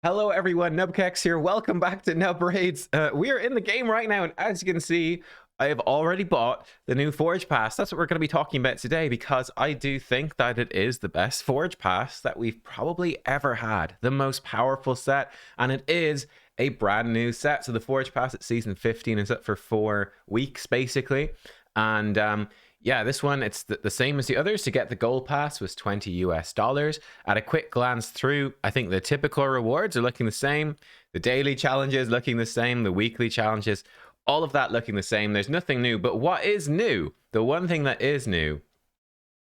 Hello everyone, nubkeks here. Welcome back to Nub Raids. We are in the game right now, and as you can see, I have already bought the new Forge Pass. That's what we're going to be talking about today, because I do think that it is the best Forge Pass that we've probably ever had. The most powerful set, and it is a brand new set. So the Forge Pass at Season 15 is up for 4 weeks, basically. And yeah, this one, it's the same as the others. To get the gold pass was $20 US. At a quick glance through, I think the typical rewards are looking the same. The daily challenges looking the same. The weekly challenges, all of that looking the same. There's nothing new. But what is new, the one thing that is new,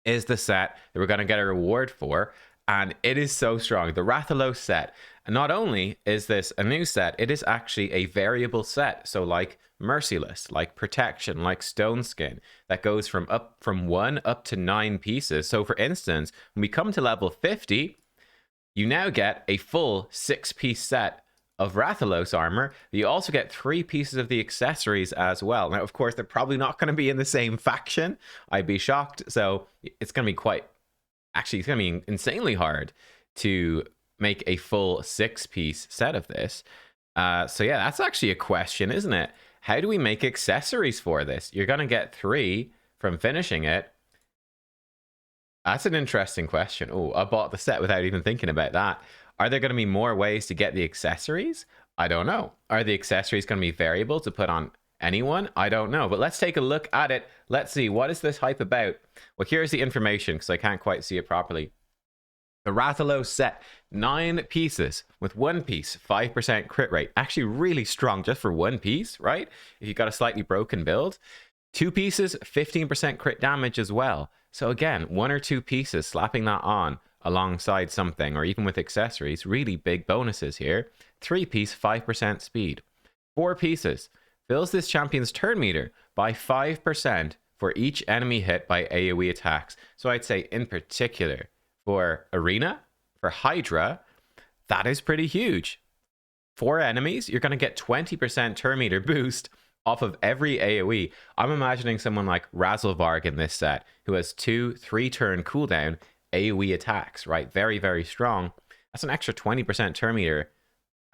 is the set that we're going to get a reward for. And it is so strong. The Rathalos set. And not only is this a new set, it is actually a variable set. So like Merciless, like Protection, like Stone Skin, that goes from 1 up to 9 pieces. So for instance, when we come to level 50, you now get a full 6-piece set of Rathalos armor. You also get 3 pieces of the accessories as well. Now, of course, they're probably not going to be in the same faction. I'd be shocked. So it's going to be it's going to be insanely hard to make a full 6-piece set of this. So yeah, that's actually a question, isn't it? How do we make accessories for this? You're going to get 3 from finishing it. That's an interesting question. Oh, I bought the set without even thinking about that. Are there going to be more ways to get the accessories? I don't know. Are the accessories going to be variable to put on anyone? I don't know. But let's take a look at it. Let's see, what is this hype about? Well, here's the information, because I can't quite see it properly. The Rathalos set, 9 pieces with 1 piece, 5% crit rate. Actually really strong just for 1 piece, right? If you've got a slightly broken build. 2 pieces, 15% crit damage as well. So again, 1 or 2 pieces, slapping that on alongside something, or even with accessories, really big bonuses here. 3 piece, 5% speed. 4 pieces, fills this champion's turn meter by 5% for each enemy hit by AoE attacks. So I'd say in particular, for Arena, for Hydra, that is pretty huge. 4 enemies, you're going to get 20% turn meter boost off of every AoE. I'm imagining someone like Rathalos in this set, who has 2-3 turn cooldown AoE attacks, right? Very, very strong. That's an extra 20% turn meter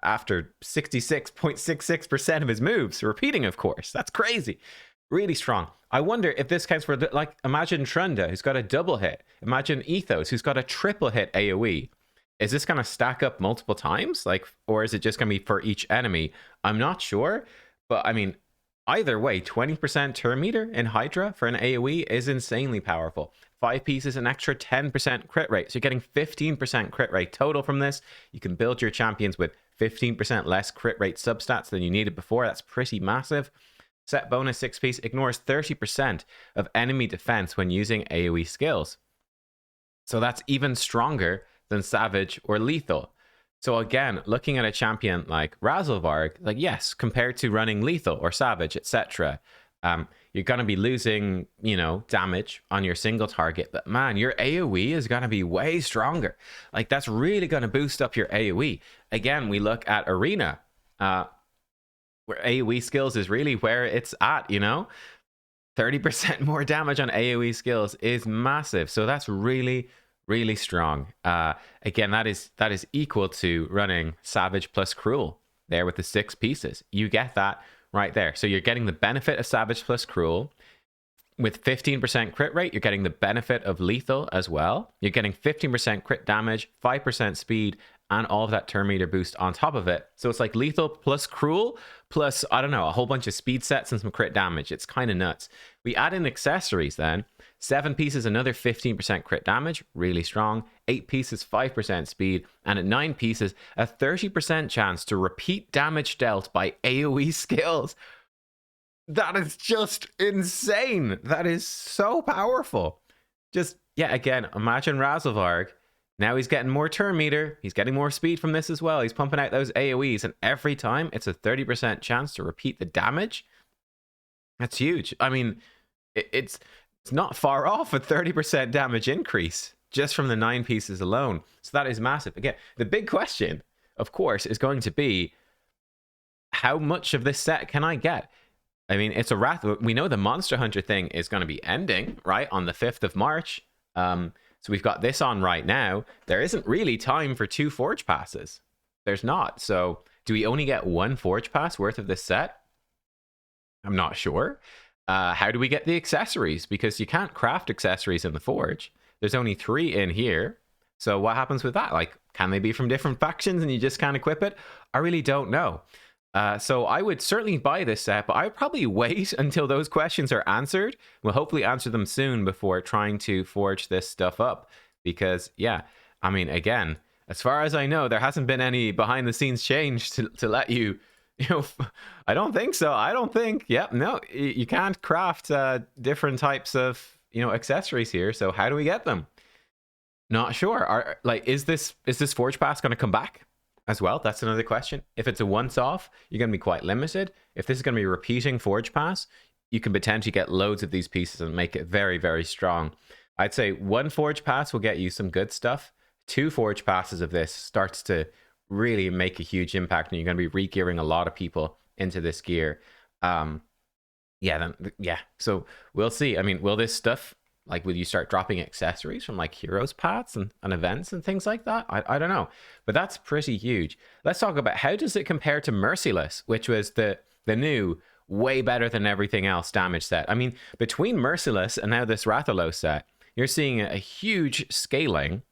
after 66.66% of his moves, repeating, of course. That's crazy. Really strong. I wonder if this counts for, like, imagine Trunda, who's got a double hit. Imagine Ethos, who's got a triple hit AoE. Is this going to stack up multiple times? Like, or is it just going to be for each enemy? I'm not sure. But, I mean, either way, 20% turn meter in Hydra for an AoE is insanely powerful. 5 pieces, an extra 10% crit rate. So you're getting 15% crit rate total from this. You can build your champions with 15% less crit rate substats than you needed before. That's pretty massive. Set bonus 6 piece ignores 30% of enemy defense when using AoE skills. So that's even stronger than Savage or Lethal. So again, looking at a champion like Rathalos, like, yes, compared to running Lethal or Savage, etc., you're going to be losing, damage on your single target. But man, your AoE is going to be way stronger. Like, that's really going to boost up your AoE. Again, we look at Arena, where AoE skills is really where it's at, 30% more damage on AoE skills is massive. So that's really, really strong. Again, that is equal to running Savage plus Cruel there with the 6 pieces. You get that right there. So you're getting the benefit of Savage plus Cruel. With 15% crit rate, you're getting the benefit of Lethal as well. You're getting 15% crit damage, 5% speed, and all of that turn meter boost on top of it. So it's like Lethal plus Cruel plus, I don't know, a whole bunch of speed sets and some crit damage. It's kind of nuts. We add in accessories then. 7 pieces, another 15% crit damage, really strong. 8 pieces, 5% speed. And at 9 pieces, a 30% chance to repeat damage dealt by AoE skills. That is just insane. That is so powerful. Just, yeah, again, imagine Rathalos. Now he's getting more turn meter. He's getting more speed from this as well. He's pumping out those AoEs, and every time it's a 30% chance to repeat the damage. That's huge. I mean, it's not far off a 30% damage increase just from the 9 pieces alone. So that is massive. Again, the big question, of course, is going to be, how much of this set can I get? I mean, it's a we know the Monster Hunter thing is going to be ending, right, on the 5th of March. So we've got this on right now. There isn't really time for 2 Forge Passes. There's not. So do we only get one Forge Pass worth of this set? I'm not sure. How do we get the accessories? Because you can't craft accessories in the Forge. There's only 3 in here. So what happens with that? Like, can they be from different factions and you just can't equip it? I really don't know. So I would certainly buy this set, but I would probably wait until those questions are answered. We'll hopefully answer them soon before trying to forge this stuff up. Because, yeah, I mean, again, as far as I know, there hasn't been any behind the scenes change to let you, I don't think so. I don't think, yep, no, you can't craft different types of, accessories here. So how do we get them? Not sure. Is this Forge Pass going to come back as well? That's another question. If it's a once-off, you're going to be quite limited. If this is going to be a repeating Forge Pass, you can potentially get loads of these pieces and make it very, very strong. I'd say 1 Forge Pass will get you some good stuff. 2 Forge Passes of this starts to really make a huge impact, and you're going to be re-gearing a lot of people into this gear. So we'll see. I mean, will this stuff, like, will you start dropping accessories from like heroes paths and events and things like that? I don't know, but that's pretty huge. Let's talk about how does it compare to Merciless, which was the new, way better than everything else damage set. I mean, between Merciless and now this Rathalos set, you're seeing a huge scaling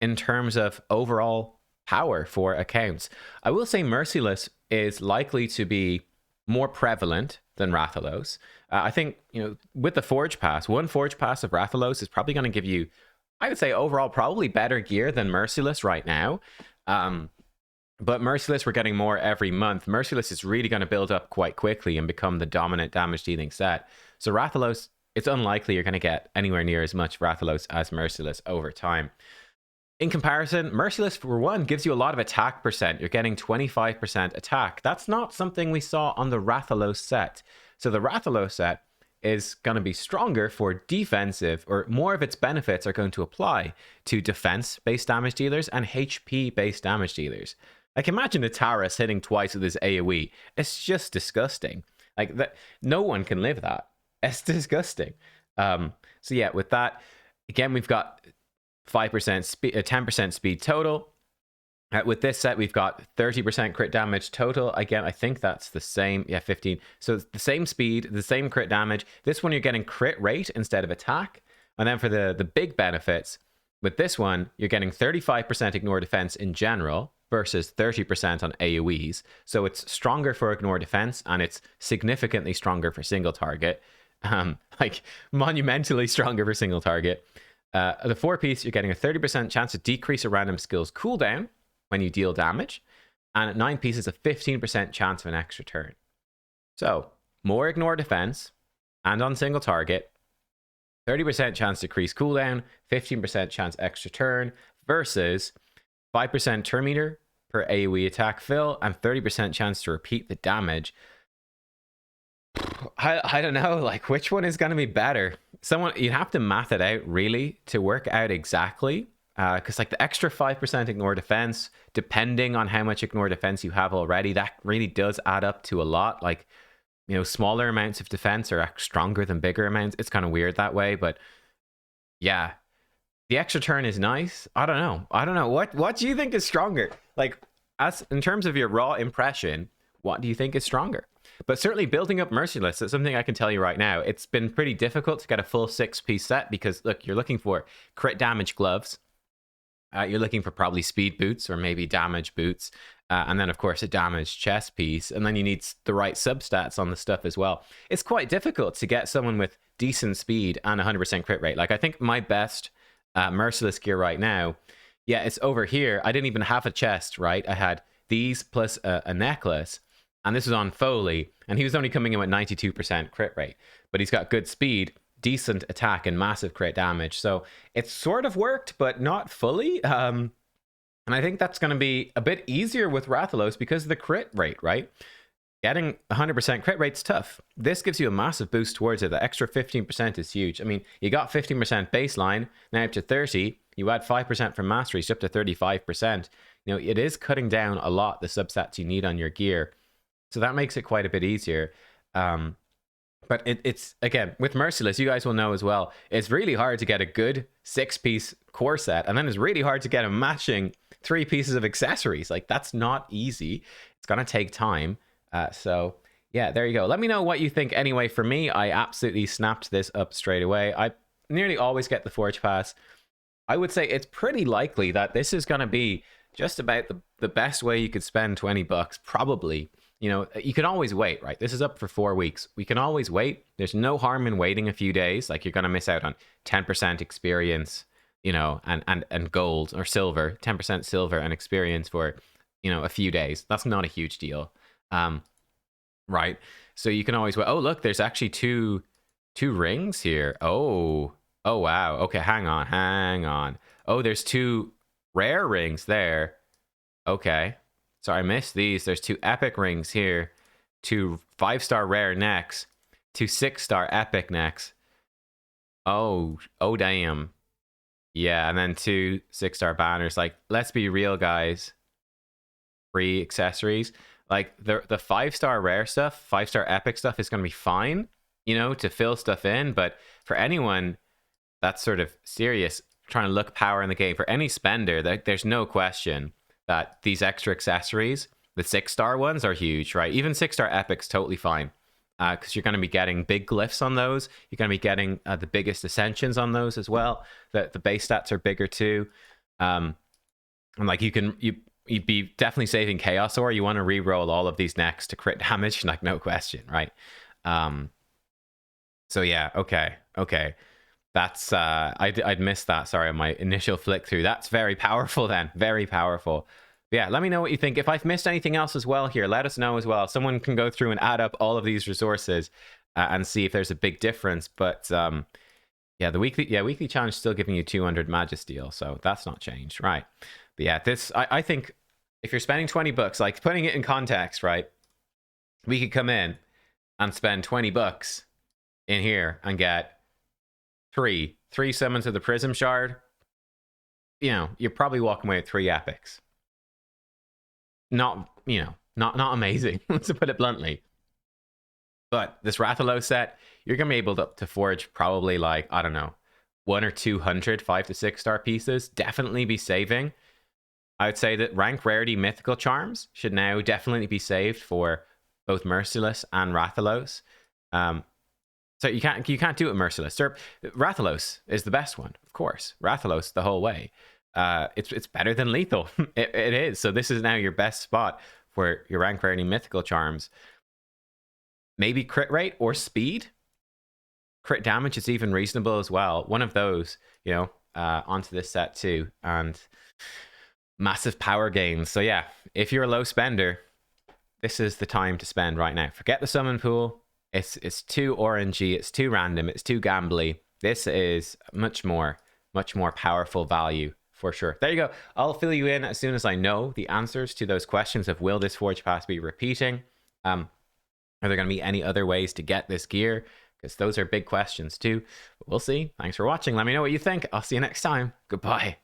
in terms of overall power for accounts. I will say Merciless is likely to be more prevalent than Rathalos. I think, with the Forge Pass, 1 Forge Pass of Rathalos is probably going to give you, I would say overall, probably better gear than Merciless right now. But Merciless, we're getting more every month. Merciless is really going to build up quite quickly and become the dominant damage dealing set. So Rathalos, it's unlikely you're going to get anywhere near as much Rathalos as Merciless over time. In comparison, Merciless, for 1, gives you a lot of attack percent. You're getting 25% attack. That's not something we saw on the Rathalos set. So the Rathalos set is going to be stronger for defensive, or more of its benefits are going to apply to defense-based damage dealers and HP-based damage dealers. Like, imagine a Taurus hitting twice with his AoE. It's just disgusting. Like, that, no one can live that. It's disgusting. So yeah, with that, again, we've got 5% speed, 10% speed total. With this set, we've got 30% crit damage total. Again, I think that's the same. Yeah, 15. So it's the same speed, the same crit damage. This one, you're getting crit rate instead of attack. And then for the big benefits, with this one, you're getting 35% ignore defense in general versus 30% on AoEs. So it's stronger for ignore defense, and it's significantly stronger for single target. Like, monumentally stronger for single target. The 4-piece, you're getting a 30% chance to decrease a random skill's cooldown when you deal damage, and at 9 pieces, a 15% chance of an extra turn. So, more ignore defense, and on single target, 30% chance to decrease cooldown, 15% chance extra turn, versus 5% turn meter per AoE attack fill, and 30% chance to repeat the damage. I don't know, like, which one is going to be better? You'd have to math it out, really, to work out exactly. Because, like, the extra 5% ignore defense, depending on how much ignore defense you have already, that really does add up to a lot. Like, smaller amounts of defense are stronger than bigger amounts. It's kind of weird that way, but yeah. The extra turn is nice. I don't know. What do you think is stronger? Like, as in terms of your raw impression, what do you think is stronger? But certainly building up Merciless is something I can tell you right now. It's been pretty difficult to get a full 6-piece set because, look, you're looking for crit damage gloves. You're looking for probably speed boots or maybe damage boots. And then, of course, a damaged chest piece. And then you need the right substats on the stuff as well. It's quite difficult to get someone with decent speed and 100% crit rate. Like, I think my best Merciless gear right now, yeah, it's over here. I didn't even have a chest, right? I had these plus a necklace. And this was on Foley, and he was only coming in with 92% crit rate. But he's got good speed, decent attack, and massive crit damage. So it sort of worked, but not fully. And I think that's going to be a bit easier with Rathalos because of the crit rate, right? Getting 100% crit rate's tough. This gives you a massive boost towards it. The extra 15% is huge. I mean, you got 15% baseline, now up to 30. You add 5% from masteries, up to 35%. It is cutting down a lot the substats you need on your gear. So that makes it quite a bit easier. But it's, again, with Merciless, you guys will know as well, it's really hard to get a good 6-piece core set. And then it's really hard to get a matching 3 pieces of accessories. Like, that's not easy. It's gonna take time. So yeah, there you go. Let me know what you think. Anyway, for me, I absolutely snapped this up straight away. I nearly always get the Forge Pass. I would say it's pretty likely that this is gonna be just about the best way you could spend 20 bucks, probably. You know, you can always wait, right? This is up for 4 weeks. We can always wait. There's no harm in waiting a few days. Like, you're going to miss out on 10% experience, you know, and gold or silver, 10% silver and experience for, you know, a few days. That's not a huge deal. Right? So you can always wait. Oh, look, there's actually two rings here. Oh, wow. Okay, hang on. Oh, there's 2 rare rings there. Okay. Sorry, I missed these. There's 2 epic rings here, 2 5-star rare necks, 2 6-star epic necks. Oh, damn. Yeah, and then 2 6-star banners. Like, let's be real, guys. Free accessories. Like, the 5-star rare stuff, 5-star epic stuff is going to be fine, you know, to fill stuff in. But for anyone that's sort of serious, trying to look power in the game, for any spender, there's no question that these extra accessories, the 6-star ones, are huge, right? Even 6-star epics, totally fine, because you're going to be getting big glyphs on those. You're going to be getting the biggest ascensions on those as well. The base stats are bigger too, and like you'd be definitely saving chaos, or you want to re-roll all of these necks to crit damage, like, no question, right? So yeah, okay. That's I'd missed that. Sorry, on my initial flick through. That's very powerful then. Very powerful. But yeah, let me know what you think. If I've missed anything else as well here, let us know as well. Someone can go through and add up all of these resources and see if there's a big difference. But yeah, the weekly challenge is still giving you 200 Magisteel, so that's not changed, right? But yeah, this I think if you're spending 20 bucks, like, putting it in context, right? We could come in and spend 20 bucks in here and get three summons of the Prism Shard. You know, you're probably walking away with 3 epics. Not, you know, not amazing, to put it bluntly. But this Rathalos set, you're gonna be able to forge probably, like, I don't know, 1 or 200 5 to 6-star pieces. Definitely be saving. I would say that rank rarity mythical charms should now definitely be saved for both Merciless and Rathalos. So you can't do it Merciless. Rathalos is the best one, of course. Rathalos the whole way. It's better than lethal. It is. So this is now your best spot for your rank rarity mythical charms. Maybe crit rate or speed. Crit damage is even reasonable as well. One of those, you know, onto this set too, and massive power gains. So yeah, if you're a low spender, this is the time to spend right now. Forget the summon pool. It's too orangey, it's too random, it's too gambly. This is much more powerful value for sure. There you go. I'll fill you in as soon as I know the answers to those questions of, will this Forge Pass be repeating? Are there going to be any other ways to get this gear? Because those are big questions too. But we'll see. Thanks for watching. Let me know what you think. I'll see you next time. Goodbye.